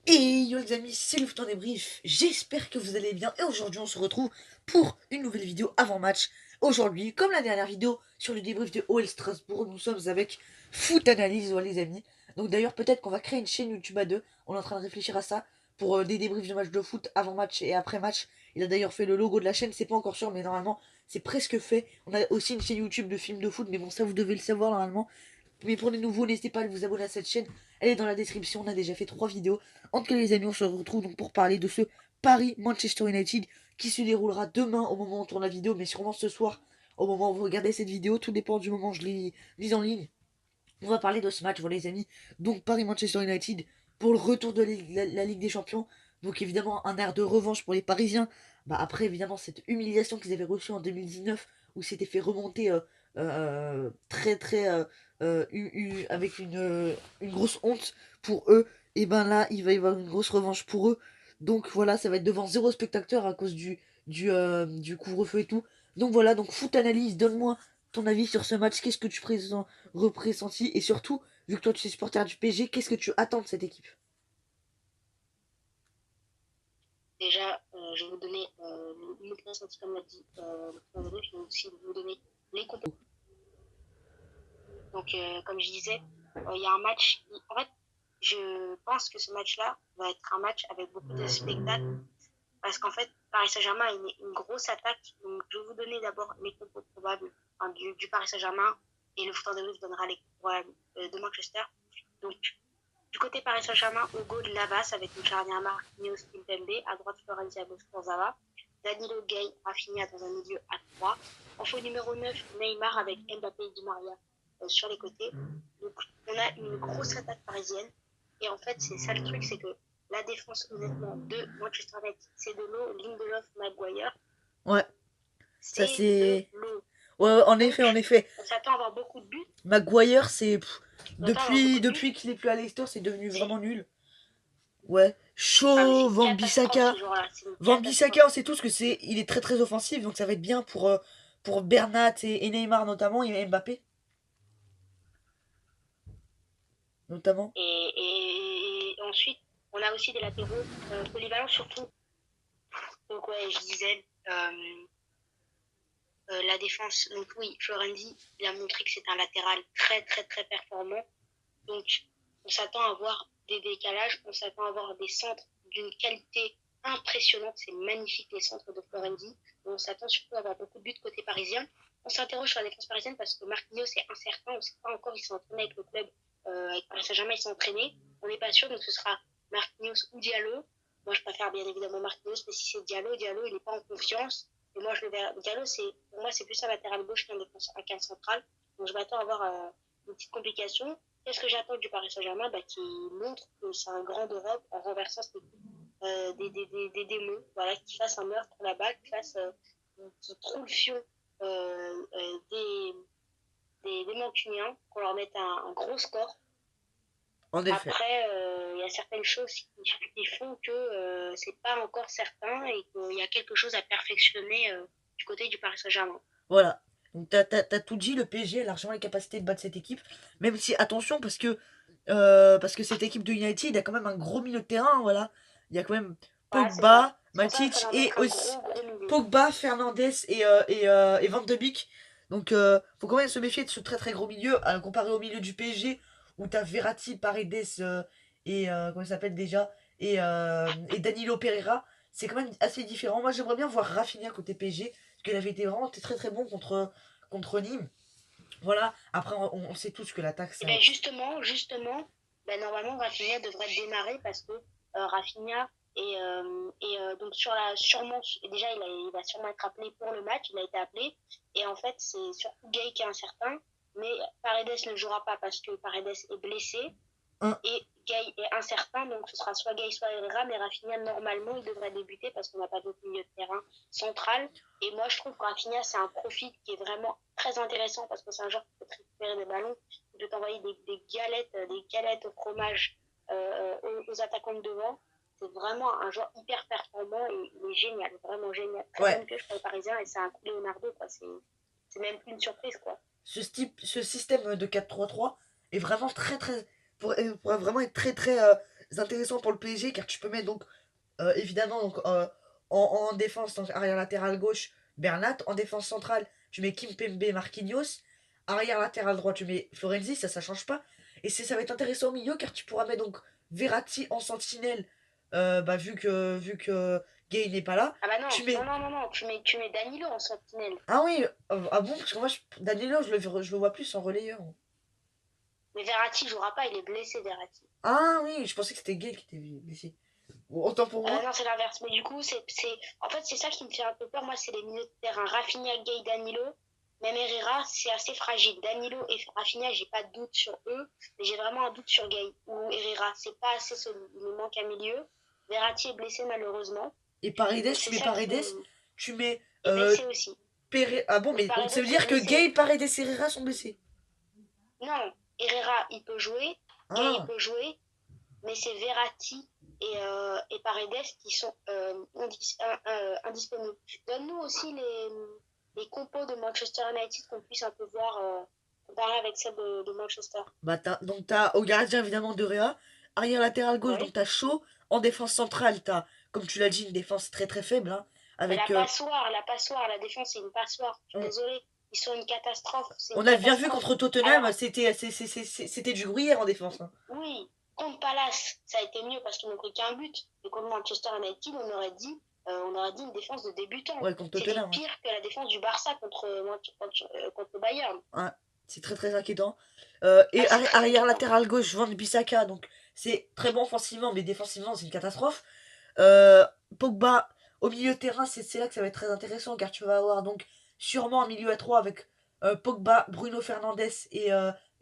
Et yo les amis, c'est le temps débrief, j'espère que vous allez bien et aujourd'hui on se retrouve pour une nouvelle vidéo avant match. Aujourd'hui, comme la dernière vidéo sur le débrief de OL Strasbourg, nous sommes avec Foot Analyse les amis. Donc d'ailleurs peut-être qu'on va créer une chaîne YouTube à deux, on est en train de réfléchir à ça pour des débriefs de matchs de foot avant match et après match. Il a d'ailleurs fait le logo de la chaîne, c'est pas encore sûr mais normalement c'est presque fait. On a aussi une chaîne YouTube de films de foot mais bon ça vous devez le savoir normalement. Mais pour les nouveaux, n'hésitez pas à vous abonner à cette chaîne. Elle est dans la description. On a déjà fait 3 vidéos. En tout cas, les amis, on se retrouve donc pour parler de ce Paris-Manchester United qui se déroulera demain au moment où on tourne la vidéo, mais sûrement ce soir au moment où vous regardez cette vidéo. Tout dépend du moment où je l'ai mise en ligne. On va parler de ce match, voilà les amis. Donc Paris-Manchester United pour le retour de la Ligue des Champions. Donc évidemment un air de revanche pour les Parisiens. Bah, après évidemment cette humiliation qu'ils avaient reçue en 2019 où s'était fait remonter très très avec une grosse honte pour eux. Et ben là il va y avoir une grosse revanche pour eux. Donc voilà, ça va être devant zéro spectateur à cause du couvre-feu et tout. Donc voilà, donc foot analyse, donne-moi ton avis sur ce match. Qu'est-ce que tu repressenti et surtout, vu que toi tu es supporter du PSG, qu'est-ce que tu attends de cette équipe? Déjà, je vais vous donner le pressenti, comme l'a dit le président. Je vais aussi vous donner les compos. Donc, comme je disais, il y a un match. En fait, je pense que ce match-là va être un match avec beaucoup de spectacles. Parce qu'en fait, Paris Saint-Germain a une grosse attaque. Donc, je vais vous donner d'abord les compos probables du Paris Saint-Germain. Et le foot en vous donnera les compos probables de Manchester. Donc, du côté Paris Saint-Germain, au goal Navas avec une charnière Marquinhos Kimpembe, à droite Florenzi, à gauche Kurzawa, Danilo Gay, Rafinha dans un milieu à 3. En faux numéro 9, Neymar avec Mbappé et Di Maria sur les côtés. Donc on a une grosse attaque parisienne. Et en fait, c'est ça le truc, c'est que la défense, honnêtement, de Manchester United, c'est de l'eau. Lindelof, Maguire, Ouais, ça c'est de c'est. l'eau. Ouais, en effet, en Donc, effet. on s'attend à avoir beaucoup de buts. Maguire, c'est. On s'attend à avoir beaucoup de buts. Depuis qu'il est plus à Leicester, c'est devenu C'est vraiment nul. Ouais. ah, mais Chaud, c'est une Van catastrophe Bissaka. ce jour-là. C'est une Van catastrophe. Bissaka, on sait tous que c'est. Il est très très offensif, donc ça va être bien pour Bernat et Neymar notamment, et Mbappé notamment. Et ensuite, on a aussi des latéraux polyvalents, surtout. Donc, ouais, je disais, la défense. Donc, oui, Florenzi, il a montré que c'est un latéral très, très, très performant. Donc, on s'attend à avoir des décalages, on s'attend à avoir des centres d'une qualité impressionnante. C'est magnifique, les centres de Florenzi. On s'attend surtout à avoir beaucoup de buts côté parisien. On s'interroge sur la défense parisienne parce que Marquinhos est incertain. On ne sait pas encore, il s'est entraîné avec le club, avec Paris Saint-Germain, il s'est entraîné. On n'est pas sûr, donc ce sera Marquinhos ou Diallo. Moi, je préfère bien évidemment Marquinhos, mais si c'est Diallo, Diallo, il n'est pas en confiance. Et moi, je le verrai. Diallo, pour moi, c'est plus un latéral gauche qu'un central. Donc, je m'attends à avoir une petite complication. Qu'est-ce que j'attends du Paris Saint-Germain, qui montre que c'est un grand d'Europe en renversant cette équipe des démons, voilà, qui fasse un meurtre là-bas, qui trouve le fion des Mancuniens, qu'on leur mette un gros score. En effet. Après, il y a certaines choses qui font que c'est pas encore certain et qu'il y a quelque chose à perfectionner du côté du Paris Saint-Germain. Voilà. Donc t'as tout dit, le PSG a largement les capacités de battre cette équipe. Même si, attention, parce que cette équipe de United a quand même un gros milieu de terrain, voilà. Il y a quand même Ouais, c'est ça. Pogba, C'est pour ça qu'il va Matic falloir et mettre un aussi gros, gros milieu. Pogba, Fernandez et Van de Beek. Donc faut quand même se méfier de ce très très gros milieu, comparé au milieu du PSG où t'as Verratti, Paredes comment il s'appelle déjà et Danilo Pereira. C'est quand même assez différent. Moi j'aimerais bien voir Rafinha côté PSG parce qu'il avait été vraiment très très bon contre Nîmes. Voilà, après on sait tous que l'attaque Et c'est un. bien justement, ben normalement Rafinha devrait démarrer parce que Rafinha donc sûrement déjà il va sûrement être appelé pour le match, il a été appelé et en fait c'est surtout Gay qui est incertain, mais Paredes ne jouera pas parce que Paredes est blessé Un. et Gay est incertain, donc ce sera soit Gay soit Herrera, mais Rafinha normalement il devrait débuter parce qu'on n'a pas d'autre milieu de terrain central. Et moi je trouve que Rafinha c'est un profil qui est vraiment très intéressant parce que c'est un joueur qui peut récupérer des ballons, qui peut t'envoyer des galettes au fromage aux attaquants de devant. C'est vraiment un joueur hyper performant et il est génial, vraiment génial. Très Ouais, bonne pioche pour les Parisiens et c'est un coup Leonardo, quoi. C'est même plus une surprise, quoi. ce système de 4-3-3 est vraiment très très pourrait vraiment être très très intéressant pour le PSG car tu peux mettre donc évidemment donc, en défense, donc arrière latéral gauche, Bernat. En défense centrale, tu mets Kimpembe, Marquinhos. Arrière latéral droit, tu mets Florenzi, ça change pas. Et ça va être intéressant au milieu car tu pourras mettre donc Verratti en sentinelle, vu que Gay n'est pas là. Ah bah non, Tu non, mets. non, non, non, tu mets Danilo en sentinelle. Ah oui, ah bon, parce que moi, Danilo, je le vois plus en relayeur. Mais Verratti jouera pas, il est blessé, Verratti. Ah oui, je pensais que c'était Gay qui était blessé. Bon, autant pour moi. Non, c'est l'inverse. Mais du coup, en fait, c'est ça qui me fait un peu peur. Moi, c'est les milieux de terrain. Rafinha, Gay, Danilo. Même Herrera, c'est assez fragile. Danilo et Rafinha, j'ai pas de doute sur eux. Mais j'ai vraiment un doute sur Gay ou Herrera. C'est pas assez solide. Il nous manque un milieu. Verratti est blessé, malheureusement. Et Paredes, Et tu c'est mets ça qui Paredes, me... tu mets est blessé aussi. Ah bon, Donc mais donc Paredes ça veut est dire que blessé. Gay, Paredes et Herrera sont blessés. Non, Herrera, il peut jouer. Gay, il Ah, peut jouer. Mais c'est Verratti et Paredes qui sont indisponibles. Donne-nous aussi les compos de Manchester United qu'on puisse un peu voir comparé avec celle de Manchester. bah donc t'as au gardien évidemment De Réa, arrière latéral gauche, donc Oui. t'as Shaw, en défense centrale, t'as, comme tu l'as dit, une défense très très faible, hein, Mais avec la défense c'est une passoire. Je suis on, désolée, ils sont une catastrophe. C'est on une a bien vu catastrophe. contre Tottenham, Alors, c'était du gruyère en défense, hein. oui, contre Palace, ça a été mieux parce qu'ils n'ont pris qu'un but. Mais contre Manchester United, on aurait dit une défense de débutant. Ouais, contre C'était Tottenham, hein. pire que la défense du Barça contre le Bayern. Ouais, c'est très très inquiétant. Et Ah, c'est très arrière inquiétant. latéral gauche, Van Bissaka, donc c'est très bon offensivement, mais défensivement c'est une catastrophe. Pogba au milieu de terrain, c'est là que ça va être très intéressant car tu vas avoir donc sûrement un milieu à 3 avec Pogba, Bruno Fernandes et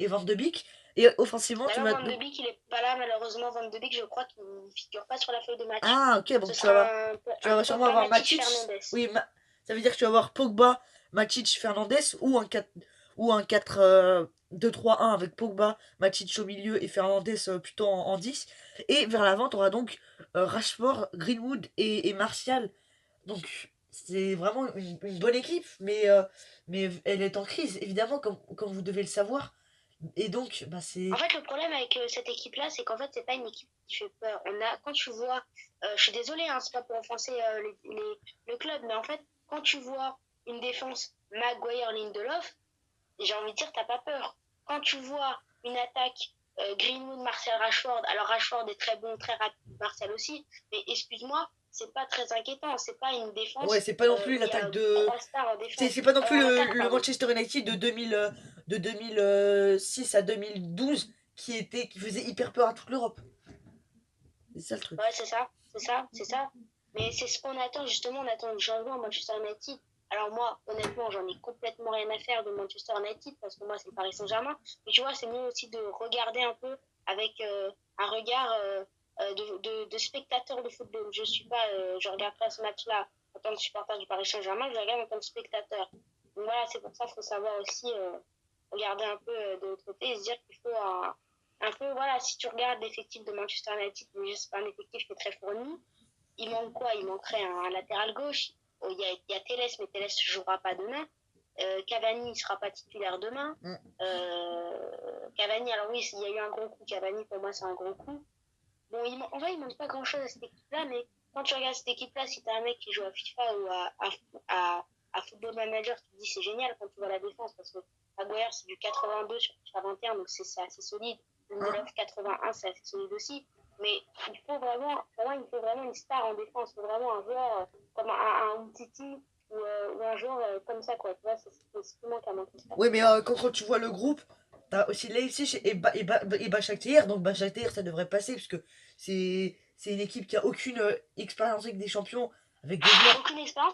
Van de Beek. Et offensivement, tu D'ailleurs, vas Van de donc. Beek, il est pas là, malheureusement. Van de Beek, je crois qu'il ne figure pas sur la feuille de match. Ah, ok, Ce donc sera tu un vas sûrement Pogba avoir Matic Matic. Fernandez. Oui, ça veut dire que tu vas avoir Pogba, Matic, Fernandes ou un 4 2-3-1 avec Pogba, Matic au milieu et Fernandes plutôt en 10. Et vers l'avant, tu auras donc Rashford, Greenwood et Martial. Donc c'est vraiment une bonne équipe, mais elle est en crise, évidemment, comme vous devez le savoir. Et donc, bah En c'est. fait, le problème avec cette équipe-là, c'est qu'en fait, c'est pas une équipe qui fait peur. Quand tu vois, je suis désolée, hein, c'est pas pour offenser le club, mais en fait, quand tu vois une défense Maguire, Lindelof, j'ai envie de dire, t'as pas peur. Quand tu vois une attaque Greenwood, Martial, Rashford, alors Rashford est très bon, très rapide, Martial aussi, mais excuse-moi, c'est pas très inquiétant. C'est pas une Ouais, défense c'est pas non plus où il y l'attaque a de. trois stars en C'est défense, pas non plus en le, attaque, le pardon. Manchester United de 2006 à 2012 qui faisait hyper peur à toute l'Europe. C'est ça le Ouais, truc. c'est ça, c'est ça, c'est ça. Mais c'est ce qu'on attend, justement, on attend le changement à Manchester United. Alors moi, honnêtement, j'en ai complètement rien à faire de Manchester United parce que moi, c'est le Paris Saint-Germain. Mais tu vois, c'est mieux aussi de regarder un peu avec un regard de spectateur de football. Je regarde pas ce match-là en tant que supporter du Paris Saint-Germain, je regarde en tant que spectateur. Donc voilà, c'est pour ça qu'il faut savoir aussi regarder un peu de l'autre côté et se dire qu'il faut un peu, voilà, si tu regardes l'effectif de Manchester United, déjà, c'est pas un effectif qui est très fourni. Il manque quoi? Il manquerait un latéral gauche. Oh, il y a Telles, mais Telles ne jouera pas demain. Cavani ne sera pas titulaire demain. Mm. Cavani, alors oui, il y a eu un gros coup. Cavani, pour moi, c'est un gros coup. Bon, en vrai, il ne manque pas grand-chose à cette équipe-là, mais quand tu regardes cette équipe-là, si tu as un mec qui joue à FIFA ou à Football Manager, tu te dis c'est génial quand tu vois la défense, parce que Maguire, c'est du 82 sur FIFA 21, donc c'est assez solide. Hein. Lindelof 81, c'est assez solide aussi. Mais pour moi, il faut vraiment une star en défense. Il faut vraiment un joueur comme un Umtiti ou un joueur comme ça, quoi. Tu vois, c'est ce qui manque à Manchester. Oui, mais quand tu vois le groupe, t'as aussi Leipzig et Başakşehir, donc Başakşehir ça devrait passer, parce que c'est une équipe qui a aucune expérience avec des champions, avec des joueurs. Aucune expérience.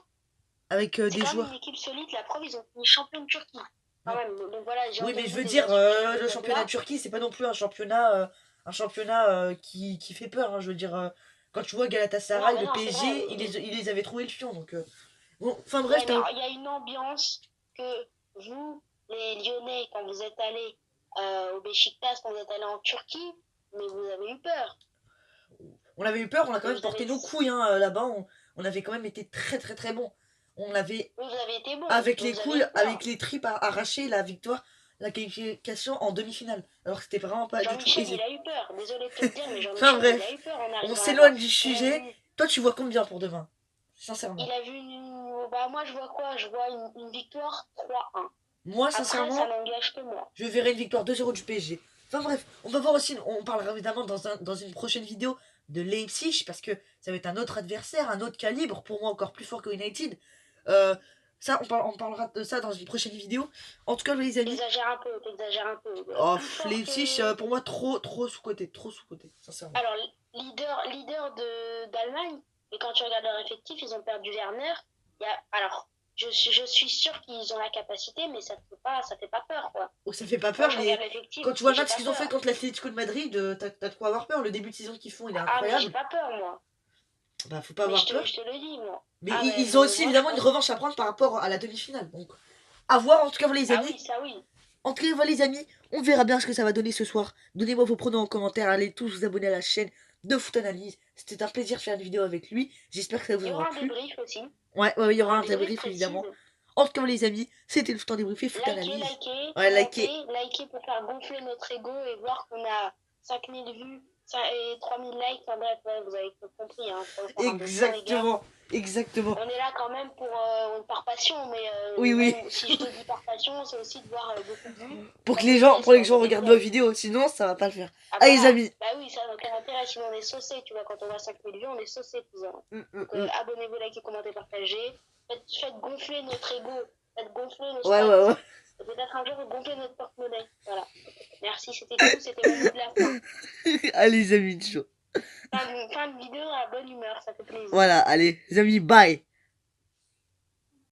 Avec C'est des quand même une joueurs. équipe solide. La preuve, ils ont fini champion de Turquie. Quand Hein. même. Donc voilà, j'ai Oui, mais envie de je vous veux des dire, institutions de le ce championnat là. Turquie, c'est pas non plus un championnat qui fait peur, hein. Je veux dire, quand tu vois Non, Galatasaray, mais le non, c'est vrai. PSG, ils les avaient trouvé le fion. Donc, bon, enfin bref, Ouais, mais il y a une ambiance que vous, les Lyonnais, quand vous êtes allés au Beşiktaş, quand vous êtes allés en Turquie, mais vous avez eu peur. on avait eu peur, on a quand Mais même vous avez, porté nos couilles, hein, là-bas. On avait quand même été très très très bon. On avait, oui, vous avez été bon, avec mais les vous avez couilles, eu avec peur. les tripes arrachées, la victoire. la qualification en demi-finale. Alors que c'était vraiment pas du tout Jean-Michel, aisé. il a eu peur. Désolé de te le dire, mais Enfin Jean-Michel, il bref, a eu peur en on arrivant s'éloigne là-bas. du Il a sujet. vu. Toi, tu vois combien pour demain? Sincèrement. Il a vu bah, moi, je vois quoi? Je vois une victoire 3-1. Moi, Après, ça sincèrement, n'engage que moi. je verrai une victoire 2-0 du PSG. Enfin bref, on va voir aussi, on parlera évidemment dans une prochaine vidéo de Leipzig, parce que ça va être un autre adversaire, un autre calibre, pour moi encore plus fort que United. Euh, ça, on parlera de ça dans une prochaine vidéo. En tout cas, les amis, T'exagères un peu. oh, Plus fort Leipzig, que... pour moi, trop sous-côté, sincèrement. Alors, leader d'Allemagne, et quand tu regardes leur effectif, ils ont perdu Werner. Alors, je suis sûre qu'ils ont la capacité, mais ça fait pas peur, quoi. Oh, ça fait pas Moi, peur, je mais regarde l'effectif, quand tu vois le j'ai match pas qu'ils ont peur. fait contre l'Atlético de Madrid, t'as de quoi avoir peur. Le début de saison qu'ils font, il est Ah, mais incroyable. j'ai pas peur, moi. Bah, faut pas Mais avoir peur. je te le dis, moi. Mais Ah, ils ont aussi moi, évidemment une revanche à prendre par rapport à la demi-finale. Donc, à voir en tout cas, vous les Ah amis. oui, ça oui. En tout cas, voilà, les amis, on verra bien ce que ça va donner ce soir. Donnez-moi vos pronoms en commentaire. Allez tous vous abonner à la chaîne de Foot Analyse. C'était un plaisir de faire une vidéo avec lui. J'espère que ça vous Il y aura aura un plu. débrief aussi. Ouais, il y aura un débrief débrief précis. évidemment. En tout cas, les amis, c'était le temps débriefé Foot Analyse. Ouais, Likez pour faire gonfler notre ego et voir qu'on a 5000 vues et 3000 likes. Enfin bref, ouais, vous avez compris. Hein, Exactement. On est là quand même par passion, mais oui. Si je te dis par passion, c'est aussi de voir beaucoup de vues. Pour que les gens regardent nos vidéos, sinon ça va pas le faire. Ah, allez, les amis. Bah oui, ça n'a aucun intérêt, sinon on est saucé, tu vois, quand on voit 5000 vues, on est saucé, plus Donc, abonnez-vous, likez, commentez, partagez. Faites gonfler notre ego, faites gonfler nos stats. Ouais. Peut-être un jour gonfler notre porte-monnaie. Voilà. Merci, c'était tout, c'était mon mot de la fin. Allez, les amis, chaud. Fin de vidéo à bonne humeur, ça fait plaisir. Voilà, allez, les amis, bye.